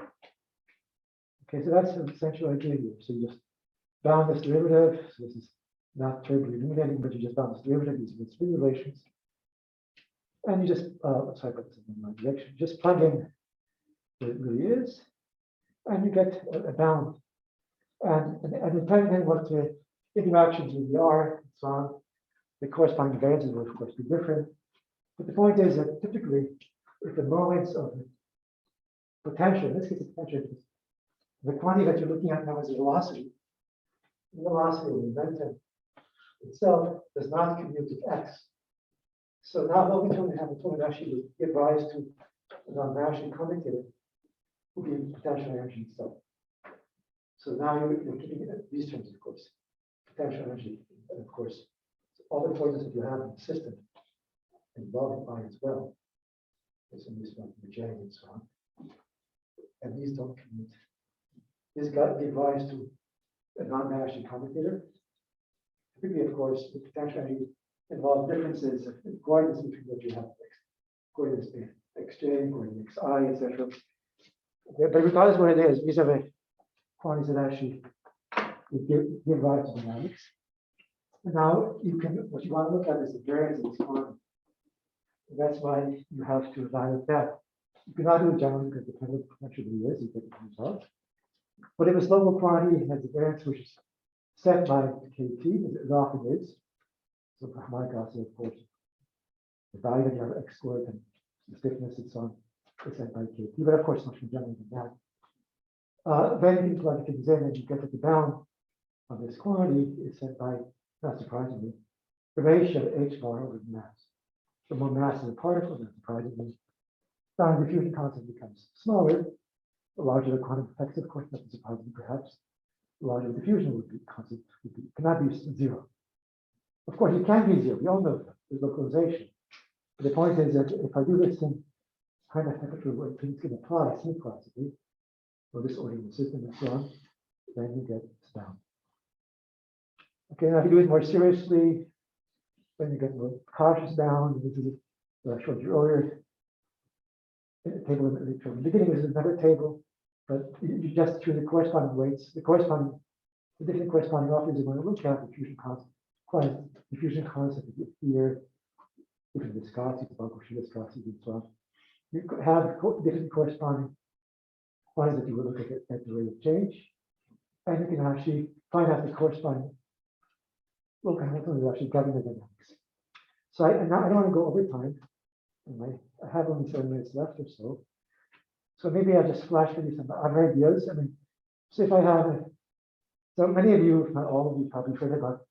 Okay, so that's the essential idea here. So you just bound this derivative. So this is not terribly illuminating, but you just bound this derivative using its three relations. And you just, sorry about this in my direction, just plug in what it really is, and you get a bound. And depending on what the interactions really are, and so on, the corresponding variances will, of course, be different. But the point is that typically, if the moments of the potential, in this case, the potential is the quantity that you're looking at now is the velocity. The velocity of the momentum itself does not commute to x. So now what we're going to have a total actually would give rise to a non-Nash commutator would be potential energy itself. So now you're keeping it at these terms, of course. Potential energy, and of course, all the forces that you have in the system involving I as well. There's some use from the J and so on. And these don't commute. This got to give rise to a non-Nash commutator. Typically, of course, the potential energy involves differences of coordinates between what you have, coordinates xj, coordinates xi, etc. But regardless of what it is, these are the quantities that actually give rise to dynamics. And now you can, what you want to look at is the variance of this quantity. That's why you have to evaluate that You cannot do it generally because dependent potentially is, you get the result. But if it's local quantity, it has a variance which is set by KT, as it often is. So for harmonic oscillator, of course, the value that you have x squared and the stiffness and so on is set by KT, but of course, much more general than that. Then you can plug things in and you get that the bound of this quantity is set by, not surprisingly, the ratio of h bar over the mass. The more mass of the particle, not surprisingly, the diffusion constant becomes smaller. The larger the quantum effects, of course, not surprisingly, perhaps, the larger the diffusion would be constant, cannot be zero. Of course, it can be zero. We all know that. There's localization. But the point is that if I do this in hypothetical where things can apply synchronicity, or this order of the system and so on, then you get this bound. Okay, now if you do it more seriously, then you get more cautious bound. This is what I showed you earlier. The table in the beginning is another table, but you just choose the corresponding weights, the different corresponding offers you want to look at, diffusion constant here, different viscosity, bulk shear viscosity, and so on. You could have different corresponding quantities that you would look at the rate of change, and you can actually find out the corresponding local Hamilton is actually governing the dynamics. So now I don't want to go over time. I have only 7 minutes left or so. So maybe I'll just flash for you some other ideas. I mean, so if I have, so many of you, if not all of you, probably heard about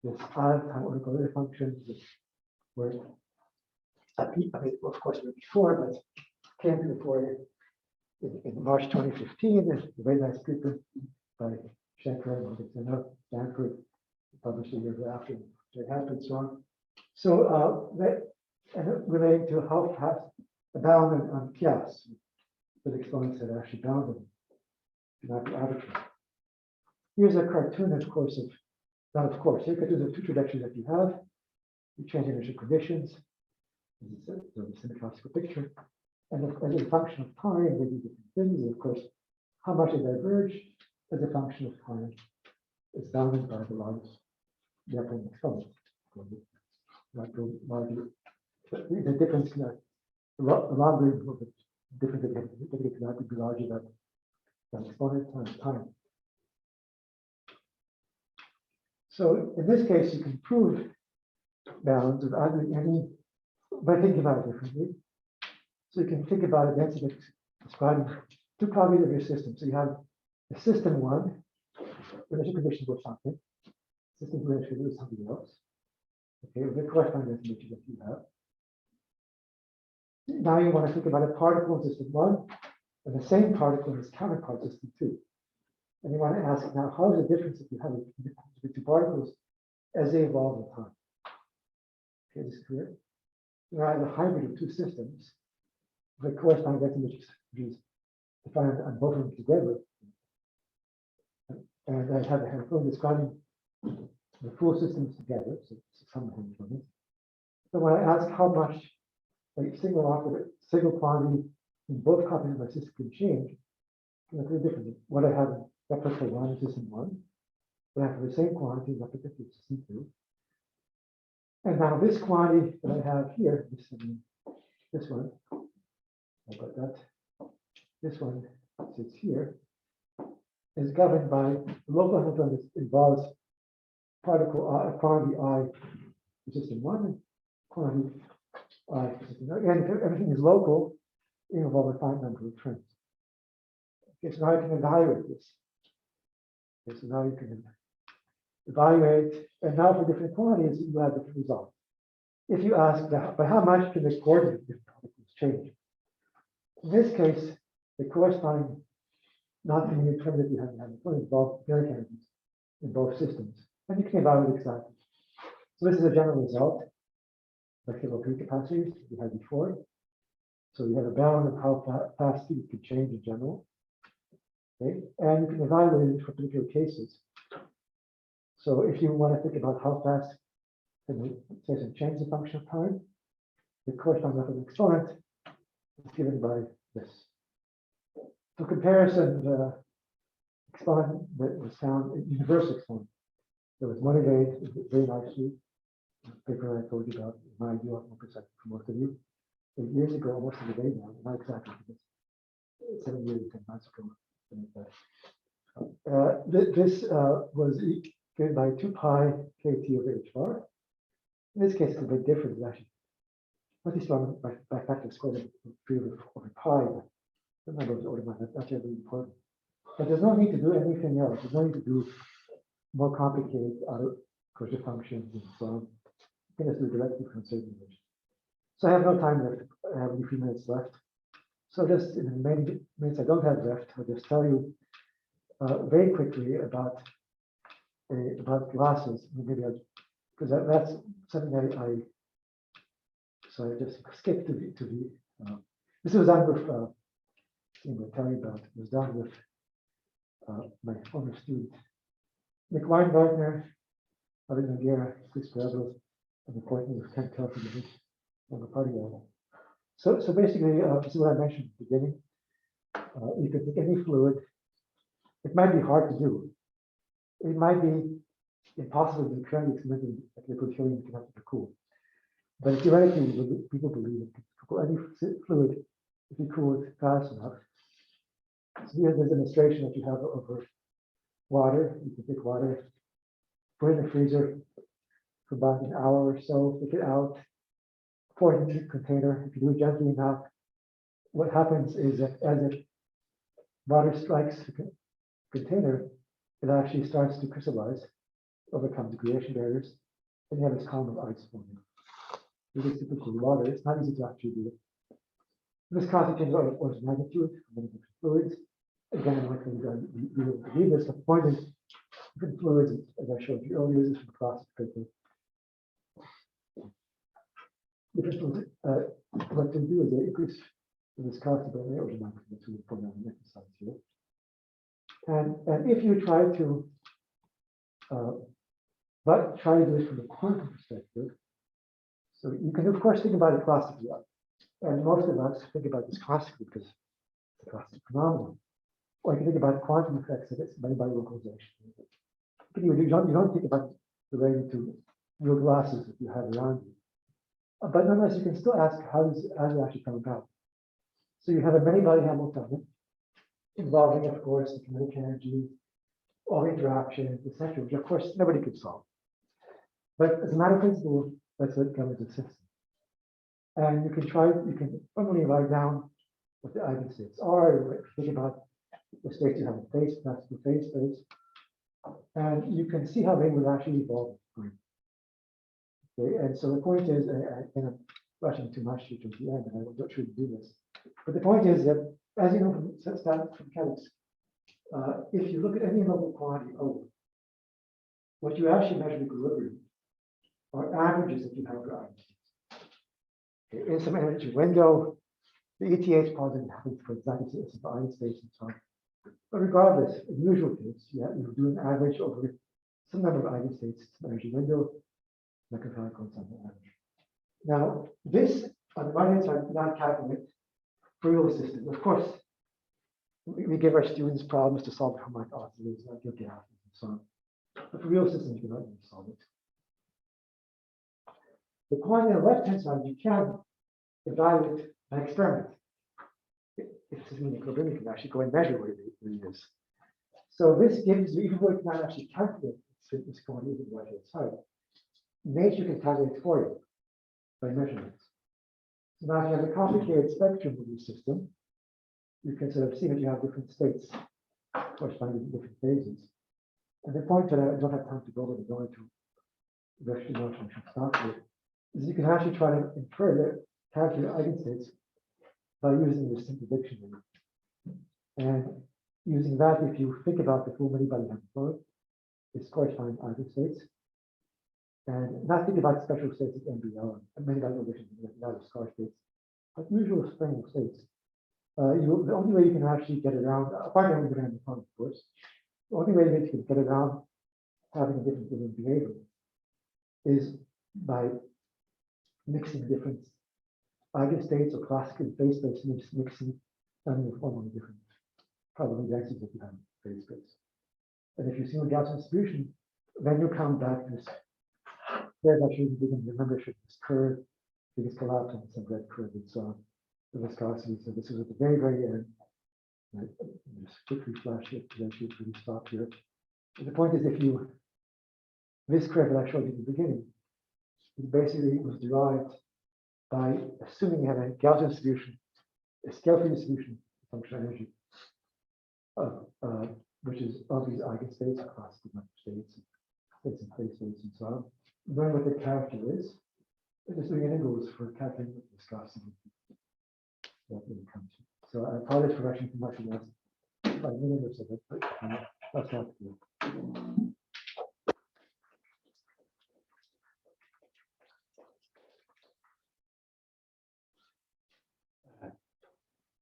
this odd time order functions, where I mean, of course, before, but came to the fore in March 2015. There's a very nice paper by Shankar and Stanford, published a year after it happened, so on. So relating to how fast the bound on Pias, with exponents that are actually bounded, cannot be arbitrary. Here's a cartoon, of course, not of course, here are the two trajectories that you have. You change initial conditions. This is a symmetrical picture. And as a function of time, they do different things. And of course, how much they diverge as a function of time is bounded by the largest Japanese exponent. The difference, the logarithm of the difference that cannot be larger than exponent times time. So in this case, you can prove bounds without doing any, by thinking about it differently. So you can think about it density describing two properties of your system. So you have a system one, initial conditions or something. System two initial conditions is something else. Okay, with the corresponding definition that you have. Now you want to think about a particle in system one and the same particle in its counterpart system two. And you want to ask now, how is the difference if you have the two particles as they evolve in time? Okay, this is clear. Now I have a hybrid of two systems. The corresponding definition is defined on both of them together. And I have a handful describing the full systems together, so some handfuls. So when I ask how much a single quantity in both copies of my system can change, look at the difference. What I have in replica 1 in system 1, but I have the same quantity in replica 2 system 2. And now this quantity that I have here, this one, how about that? This one sits here, is governed by the local Hamilton that involves quantity I in system 1 and quantity I in system 2. Again, if everything is local, it involves a finite number of terms. Okay, so now you can evaluate this. Okay, so now you can evaluate, and now for different quantities, you have different results. If you ask by how much can the coordinate of different particles change? In this case, the corresponding non-linear term that you have involve various energies in both systems, and you can evaluate exactly. So this is a general result, like the P capacities we had before. So you have a bound of how fast things can change in general. Okay, and you can evaluate it for particular cases. So if you want to think about how fast can the change the function of time, the corresponding method of exponent is given by this. For comparison, the exponent that was found in universal exponent that was motivated very nicely. The paper I told you about, in my view, 1% for most of you. 8 years ago, almost to the day now, not exactly, because 7 years, 10 months ago. Something like that. This was given by 2 pi kt of h bar. In this case, it's a bit different. It's actually not this one by factor squared of 3 over pi. The number is order that's really important. But there's no need to do anything else. There's no need to do more complicated kosher functions and so on. You can just do it directly from certain image. So I have no time left. I have only 3 minutes left. So just in the many minutes I don't have left, I'll just tell you very quickly about glasses. Maybe because that's something so I just skipped to the this was done with thing I'll tell you about. It was done with my former student Nick Weingartner, David Noguera, Chris Brazos, and the appointment of Ken Telford on the party level. So basically, this is what I mentioned at the beginning. You can take any fluid. It might be hard to do. It might be impossible to currently experimenting at liquid helium connected to cool. But theoretically, people believe it can cool any fluid if you cool it fast enough. So here's the demonstration that you have over water. You can take water, put it in the freezer for about an hour or so, take it out, pour it into the container. If you do it gently enough, what happens is that as the water strikes the container, it actually starts to crystallize, overcome the creation barriers, and you have this column of ice forming. This is typically water. It's not easy to actually do it. This constitutes orders of magnitude of many different fluids. Again, I'm not going to read this, but the point is, different fluids, as I showed you earlier, this is from plastic paper. Different fluids, what they do is they increase the viscosity by the order of magnitude to put down the exercise here. And if you try to do this from a quantum perspective, so you can of course think about it classically, and most of us think about this classically because it's a classic phenomenon. Or you can think about quantum effects of it by localization. You don't think about relating to real glasses that you have around you. But nonetheless, you can still ask how does it actually come about? So you have a many-body Hamiltonian involving, of course, the kinetic energy, all interactions, etc., which of course nobody could solve. But as a matter of principle, that's what governs the system. And you can formally write down what the eigenstates are. If you think about the states you have in phase, that's the phase space. And you can see how they will actually evolve in time. Okay, and so the point is, and I'm rushing too much to the end, and I don't really do this. But the point is that, as you know from mechanics, if you look at any level quantity O, what you actually measure equilibrium are averages that you have for eigenstates. Okay, in some energy window, the ETH positive happens for exactly some eigenstates and so on. But regardless, in the usual case, you do an average over some number of eigenstates, some energy window, mechanical average. Now, this on the right hand side, not calculate for real systems. Of course, we give our students problems to solve harmonic oscillators, like your gases and so on. But for real systems, you cannot really solve it. The quantity on the left hand side, you can evaluate by experiment. If this is in equilibrium, you can actually go and measure what it really is. So this gives you, even though you cannot actually calculate this quantity on the right hand side, nature can calculate for you by measurements. So now if you have a complicated spectrum of your system, you can sort of see that you have different states corresponding to different phases. And the point that I don't have time to go over, going to the notion should stop with, is you can actually try to infer that calculate eigenstates by using the simple dictionary. And using that, if you think about the full many-body Hamiltonian, it's corresponding eigenstates. And not think about special states as MBL and many-body relations, not as scar states, but usual string states. The only way you can actually get around, apart from the Hamiltonian, of course, the only way that you can get around having a different behavior is by mixing different eigenstates or classical phase space, mixing and formally different probability densities that you have in phase space. And if you see the Gaussian distribution, then you come back to this. There, that should be the membership of this curve. biggest collapse on some red curve and saw the viscosity. So this was at the very, very end. I just quickly flash it, eventually it's really stop here. And the point is, if you, this curve that I showed you at the beginning, it basically was derived by assuming you have a Gaussian distribution, a scale-free distribution of functional energy, which is of these eigenstates across the number of states, states and phase states, and so on. Learn what the character is. We're just doing integrals for calculating what viscosity that really comes to. So I apologize for rushing too much in this. About a minute or so, but that's not good.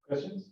Questions?